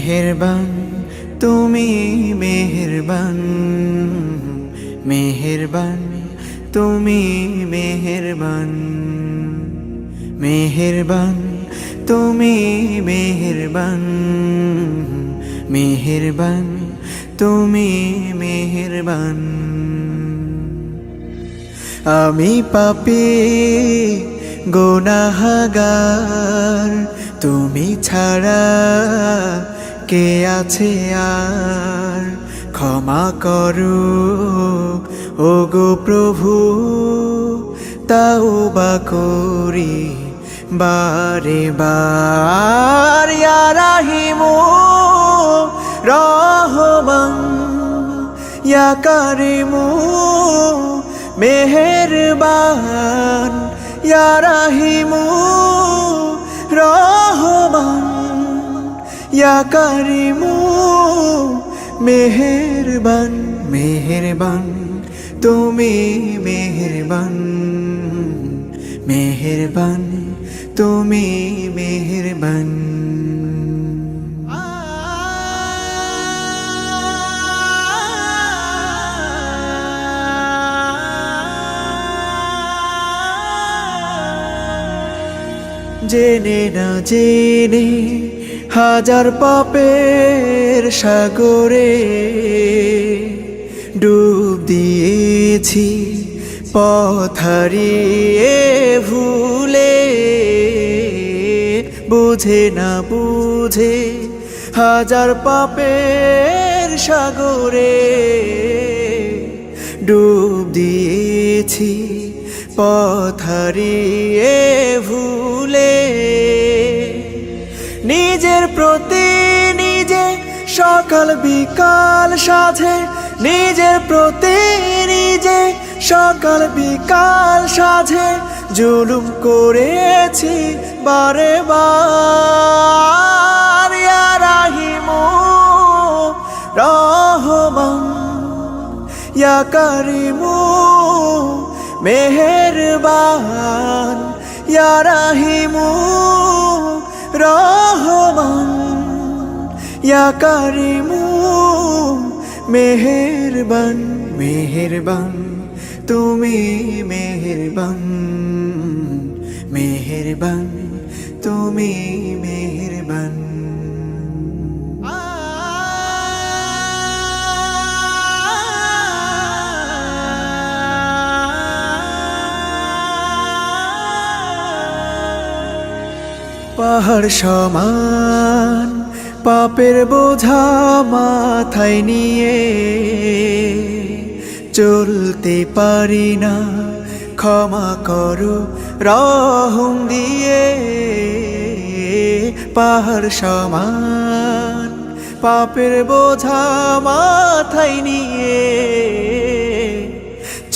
মেহেরবান তুমি মেহেরবান, মেহেরবান তুমি মেহেরবান, মেহেরবান তুমি মেহেরবান, মেহেরবান তুমি মেহেরবান। আমি পাপী গুনাহগার, তুমি ছাড়া কে আছে আর? ক্ষমা করো ওগো প্রভু, তাওবা করি বারে বার। ইয়া রাহিমু রহমান, ইয়া কারিমু মেহেরবান, ইয়া রাহিমু রহমান, ইয়া কারিমু মেহেরবান। মেহেরবান তুমি মেহেরবান, মেহেরবান তুমি মেহেরবান। জেনে না জেনে হাজার পাপের সাগরে ডুব দিয়েছি, পথ হারিয়ে ভুলে। বুঝে না বুঝে হাজার পাপের সাগরে ডুব দিয়েছি, পথ হারিয়ে ভুলে। নিজের প্রতি নিজে সকাল বিকাল সাধে, নিজের প্রতি নিজে সকাল বিকাল সাধে জুলুম করেছি বারে বার। ইয়া রাহিমু রহমান, ইয়া কারিমু মেহেরবান, ইয়া রাহিমু রহমান, ইয়া কারিমু মেহেরবান। মেহেরবান তুমি মেহেরবান, মেহেরবান তুমি মেহেরবান। পাহাড় সমান পাপের বোঝা মাথায় নিয়ে চলতে পারি না, ক্ষমা করো রহম দিয়ে। পাহাড় সমান পাপের বোঝা মাথায় নিয়ে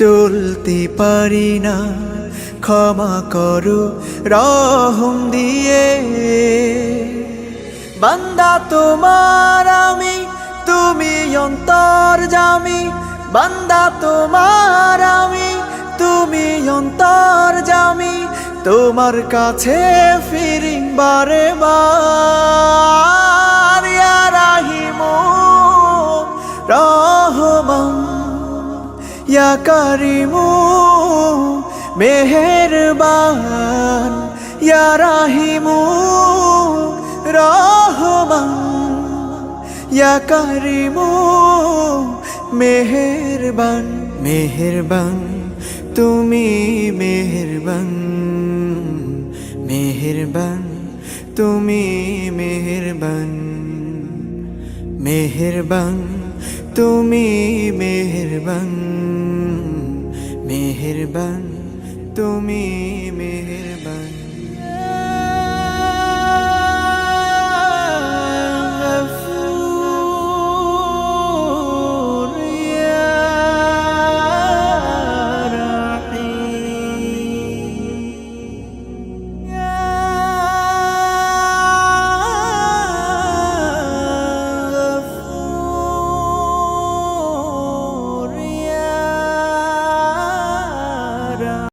চলতে পারি না, ক্ষমা করো রহম দিয়ে। বান্দা তোমার আমি, তুমি অন্তর্যামী। বান্দা তোমার আমি, তুমি অন্তর্যামী। তোমার কাছে ফিরি বারে বার। ইয়া রাহিমু রহমান, ইয়া কারিমু মেহেরবান, ইয়া রাহিমু রহমান, ইয়া কারিমু মেহেরবান। মেহেরবান তুমি মেহেরবান, মেহেরবান তুমি মেহেরবান, মেহেরবান তুমি মেহেরবান, মেহেরবান তুমি মেহেরবান।